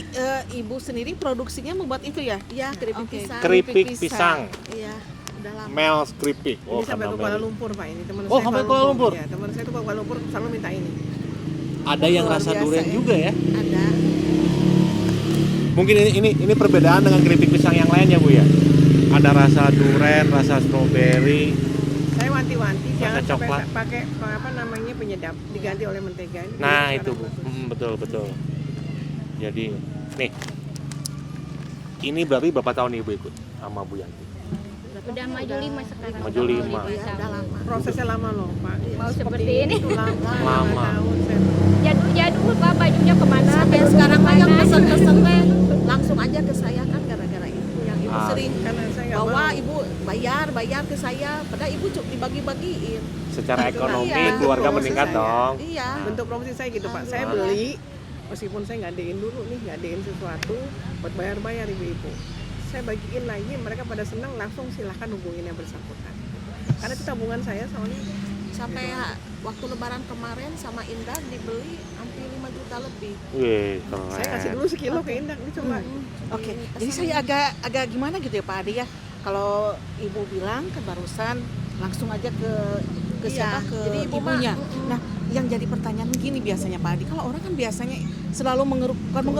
ibu sendiri produksinya membuat itu ya? Iya, keripik Oke. pisang. Keripik pisang. pisang, Iya, udah lama. Mel's keripik. Ini sampai ke kenal Kuala Meli. Lumpur Pak ini teman Oh, saya. sampai Kuala Lumpur? Ya, teman saya tuh ke Kuala Lumpur selalu minta ini. Ada yang Luar rasa biasa durian ya. juga ya. Ada. Mungkin ini perbedaan dengan keripik pisang yang lain ya Bu ya. Ada rasa durian, rasa stroberi. Saya wanti-wanti jangan sampai coklat. pakai apa namanya penyedap, diganti oleh mentega. Ini Nah sekarang itu Bu, bagus. betul. Jadi nih, ini berarti berapa tahun Ibu ikut sama Bu Yanti? Udah maju 5 sekarang. Maju 5. Iya, udah lama. Prosesnya lama loh Pak. Mau seperti ini. Itu lama. Lama. Tahun saya. Jadul Pak, bajunya kemana? Sampai sekarang mah yang pesen-pesen teh langsung aja ke saya kan gara-gara itu yang ibu Ah. sering Karena saya nggak bawa mau. ibu bayar ke saya, padahal ibu cuma dibagi-bagiin. Secara ekonomi Iya. keluarga Bentuk meningkat promosi saya. dong. Iya. Bentuk promosi saya gitu Pak. Saya beli meskipun saya ngadein dulu nih, ngadein sesuatu buat bayar-bayar ibu-ibu. saya bagiin lagi, mereka pada senang, langsung silahkan hubungin yang bersangkutan. Karena itu tabungan saya soalnya. Sampai waktu lebaran kemarin sama Indah dibeli hampir 5 juta lebih. Wih, Saya kasih keren. dulu sekilo ke Indah, ini coba. Oke, jadi saya agak gimana gitu ya Pak Ade ya. Kalau Ibu bilang kan barusan langsung aja ke Iya, siapa, ke jadi Ibu mah, ibunya. Nah, yang jadi pertanyaan gini biasanya Pak Adi, kalau orang kan biasanya selalu mengeruk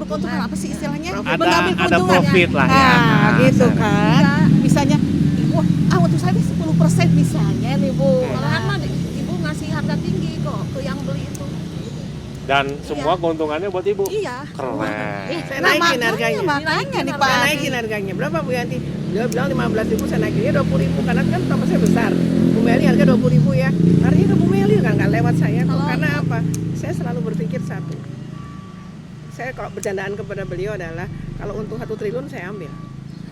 keuntungan, apa sih istilahnya? Ada profit lah ya. Nah, gitu Nah, kan. Misalnya, Ibu, untuk saya 10% misalnya nih Bu. Malahan mah ibu ngasih harga tinggi kok ke yang beli itu. Dan semua keuntungannya buat ibu. Iya. Keren. Saya naikin harganya. Makanya nih Pak Saya Adi. naikin harganya. Berapa Bu Yanti? Dia bilang 15.000, saya naikinnya 20.000 karena kan toko saya besar. Bu Meli harga 20.000 ya. Artinya ke Bu Meli kan nggak lewat saya kok. Kalau- Karena apa? Saya selalu berpikir satu. Saya kalau bercandaan kepada beliau adalah kalau untung 1 triliun saya ambil.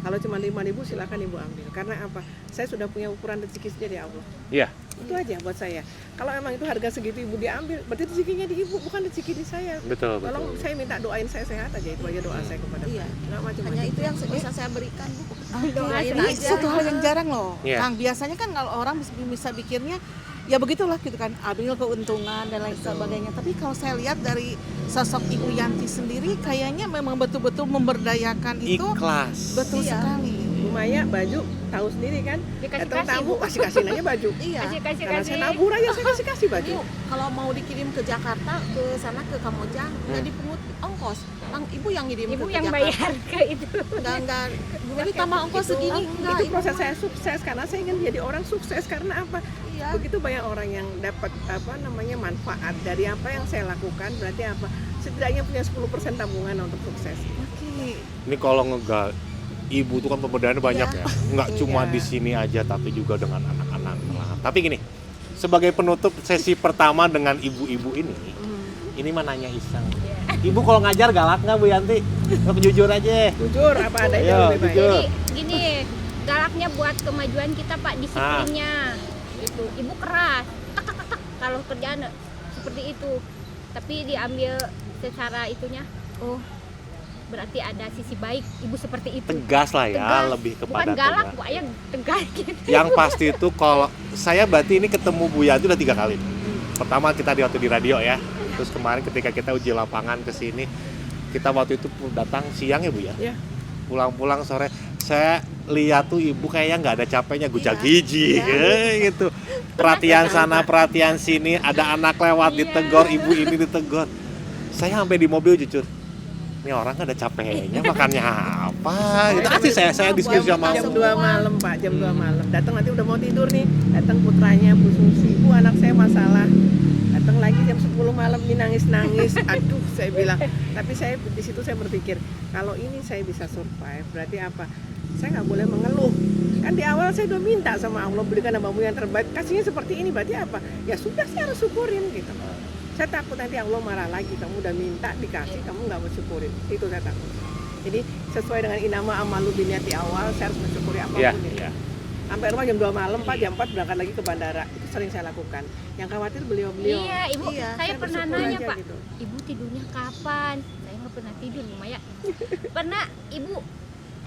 Kalau cuma 5.000 silakan Ibu ambil. Karena apa? Saya sudah punya ukuran rezeki dari Allah. Iya. Itu aja buat saya. Kalau emang itu harga segitu Ibu diambil, berarti rezekinya di Ibu, bukan rezeki di saya. Betul, Tolong betul. saya minta doain saya sehat aja, itu aja doa saya kepada Iya. Nggak macam-macam. Hanya itu yang bisa saya berikan, Bu. Doain aja. aja. Satu hal yang jarang loh. Iya. Kang, biasanya kan kalau orang bisa pikirnya ya begitulah gitu kan, ambil keuntungan dan lain sebagainya. Tapi kalau saya lihat dari sosok Ibu Yanti sendiri kayaknya memang betul-betul memberdayakan itu. Ikhlas. Betul Iya. sekali. Bu Maya baju tahu sendiri kan, datang tamu kasih aja baju. Iya. Karena saya nabur aja, saya kasih baju. Ini kalau mau dikirim ke Jakarta, ke sana ke Kamojang, nggak dipungut ongkos. Ibu yang ngirim Ibu ke yang Jakarta. bayar ke itu. Enggak. Jadi tambah ongkos segini enggak. Itu Ibu proses mah. saya sukses karena saya ingin jadi orang sukses karena apa? Iya. Begitu banyak orang yang dapat manfaat dari apa yang saya lakukan, berarti apa? Setidaknya punya 10% tabungan untuk sukses. Oke. Ini kalau ngegal ibu tuh kan pemberdayaannya banyak ya. Nggak cuma di sini aja tapi juga dengan anak-anak. Nah, tapi gini, sebagai penutup sesi pertama dengan ibu-ibu ini mah nanya iseng. Ibu kalau ngajar galak nggak Bu Yanti? Jujur aja. Jujur apa adanya Ayo, lebih baik. jujur. Jadi gini, galaknya buat kemajuan kita Pak, disiplinnya. Itu ibu keras, tak tak tak tak, kalau kerjaan seperti itu. Tapi diambil secara itunya, oh berarti ada sisi baik ibu seperti itu. Tegas lah ya, Tegas. lebih Bukan kepada galak, tegas. Bu Ayah tegas gitu. Yang pasti itu kalau saya berarti ini ketemu Bu Yanti udah 3 kali. Pertama kita waktu di radio ya. Terus kemarin ketika kita uji lapangan ke sini, kita waktu itu datang siang ya Bu ya. Iya. Pulang-pulang sore, saya lihat tuh ibu kayaknya nggak ada capeknya, gucak Iya. gigi gitu. Perhatian sana, perhatian sini, ada anak lewat Iya. ditegor, ibu ini ditegor. Saya sampai di mobil jujur. Ini orang nggak ada capeknya, makannya apa? Gitu. Asli saya diskusi sama jam 2 malam Pak, jam 2 malam. Datang nanti udah mau tidur nih. Datang putranya Bu Susi, Bu anak saya masalah. Datang lagi jam 10 malam ini nangis-nangis. Aduh, saya bilang. Tapi saya di situ saya berpikir, kalau ini saya bisa survive, berarti apa? Saya nggak boleh mengeluh. Kan di awal saya udah minta sama Allah berikan namamu yang terbaik. Kasihnya seperti ini, berarti apa? Ya sudah, saya harus syukurin gitu. Saya takut nanti Allah marah lagi, kamu udah minta dikasih, kamu nggak bersyukurin. Itu saya takut. Jadi sesuai dengan inama amalu biniati awal, saya harus mensyukuri apapun Iya, itu. iya. Sampai rumah jam 2 malam Pak, jam 4 berangkat lagi ke bandara. Itu sering saya lakukan. Yang khawatir beliau-beliau. Iya, ibu, Iya, saya pernah bersyukur nanya aja Pak, gitu. ibu tidurnya kapan? Saya nggak pernah tidur, Maya. Pernah ibu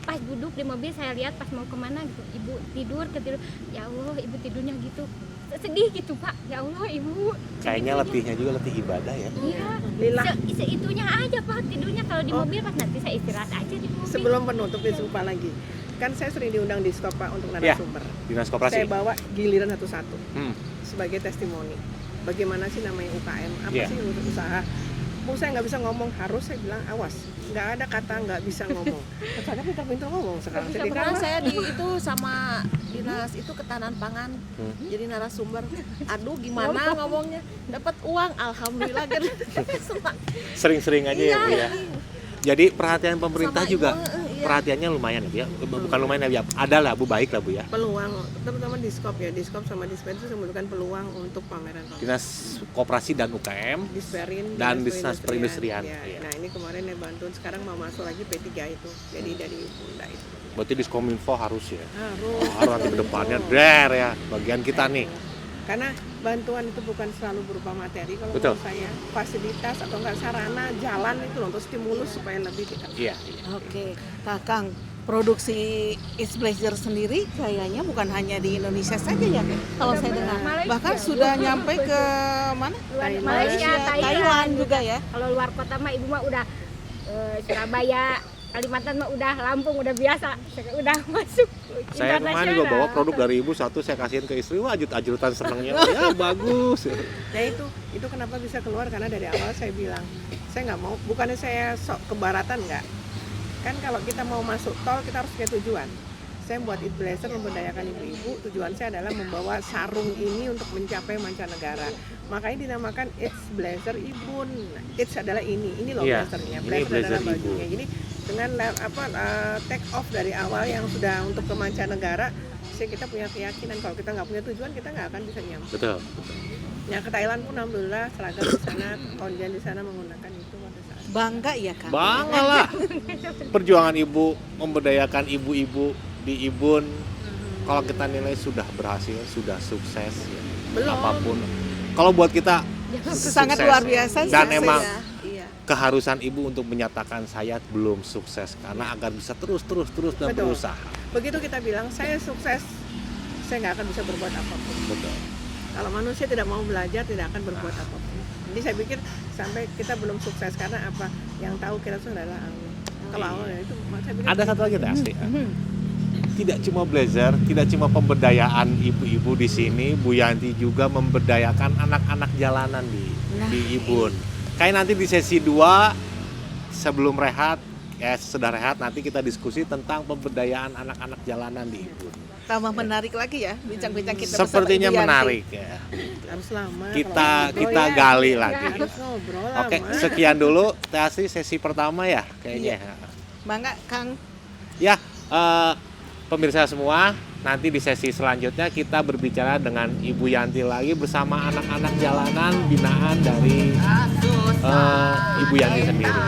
pas duduk di mobil saya lihat pas mau kemana gitu, ibu tidur ketidur. Ya Allah, ibu tidurnya gitu, sedih gitu Pak. Ya Allah, ibu. Kayaknya segitunya. letihnya juga letih ibadah ya. Iya. Lillah. Seitunya aja Pak tidurnya kalau di Oh. mobil pas nanti saya istirahat aja di mobil. Sebelum penutup lupa lagi. Kan saya sering diundang di Stop Pak untuk narasumber. Dinas Saya Koperasi. bawa giliran satu-satu Hmm. sebagai testimoni. Bagaimana sih namanya UKM? Apa Iya. sih untuk usaha? Bu saya nggak bisa ngomong, harus saya bilang awas. Nggak ada kata nggak bisa ngomong. Saya pintar-pintar ngomong sekarang. Saya Pernah dikawal. saya di itu sama dinas itu ketahanan pangan, Hmm. jadi narasumber. Aduh gimana ngomongnya? Dapat uang, alhamdulillah kan. Senang. Sering-sering aja ya Bu ya. Jadi perhatian pemerintah Sama juga iya. perhatiannya lumayan ya Bu ya. Bukan lumayan ya Bu. Ada lah Bu, baik lah Bu ya. Peluang, terutama Diskop ya. Diskop sama Dispen itu memberikan peluang untuk pameran. Dinas Koperasi dan UKM Disperin dan Dinas Perindustrian. Ya. Iya. Nah ini kemarin ya bantuan, sekarang mau masuk lagi P3 itu. Jadi dari Bunda itu. Berarti Diskominfo harus ya. Harus. Harus nanti ke depannya der ya bagian kita nih. Karena bantuan itu bukan selalu berupa materi, kalau Betul. menurut saya fasilitas atau enggak sarana jalan itu loh, untuk stimulus supaya lebih kita. Iya. Oke, nah Kang, produksi It's Blazer sendiri kayaknya bukan hanya di Indonesia saja ya, kalau saya dengar. Malaysia. Bahkan sudah nyampe ke mana? Malaysia, Taiwan juga ya. Kalau luar kota mah ibu mah udah Surabaya, Kalimantan mah udah, Lampung udah biasa, udah masuk Saya kemarin juga bawa produk dari ibu satu, saya kasihin ke istri, wah ajut-ajutan senengnya, ya bagus. Nah itu kenapa bisa keluar, karena dari awal saya bilang saya nggak mau, bukannya saya sok kebaratan nggak, kan kalau kita mau masuk tol kita harus punya tujuan. Saya buat It's Blazer memberdayakan ibu-ibu, tujuan saya adalah membawa sarung ini untuk mencapai mancanegara. Makanya dinamakan It's Blazer Ibun. It's adalah ini loh Iya, blazernya. ini Blazer blazer adalah bajunya. Jadi dengan take off dari awal yang sudah untuk ke mancanegara, kita punya keyakinan kalau kita nggak punya tujuan kita nggak akan bisa nyampe. Betul. Ya ke Thailand pun alhamdulillah seragam di sana, konjen di sana menggunakan itu pada saat. Bangga ya Kang? Bangga lah. Perjuangan ibu memberdayakan ibu-ibu di Ibun, kalau kita nilai sudah berhasil, sudah sukses ya. Belum. Apapun. Kalau buat kita Sangat sukses. luar biasa. Dan sukses emang ya. Iya. keharusan ibu untuk menyatakan saya belum sukses karena agar bisa terus dan Betul. berusaha. Begitu kita bilang saya sukses, saya nggak akan bisa berbuat apapun. Betul. Kalau manusia tidak mau belajar, tidak akan berbuat apapun. Jadi saya pikir sampai kita belum sukses karena apa? Yang tahu kita itu adalah Allah. Kalau Allah ya itu, saya pikir Ada satu lagi Teh Asti. Tidak cuma blazer, tidak cuma pemberdayaan ibu-ibu di sini, Bu Yanti juga memberdayakan anak-anak jalanan di Ibun. Kayak nanti di sesi 2 sebelum rehat, ya sudah rehat nanti kita diskusi tentang pemberdayaan anak-anak jalanan di Ibun. Tambah menarik lagi ya bincang-bincang kita Sepertinya bersama Ibu Yanti. menarik ya. harus lama. Kita kalau ngobrol ya, gali lagi. harus ngobrol lama. Oke, sekian dulu Teh Asti sesi pertama ya kayaknya. Bangga Kang. Ya, pemirsa semua, nanti di sesi selanjutnya kita berbicara dengan Ibu Yanti lagi bersama anak-anak jalanan binaan dari Ibu Yanti sendiri.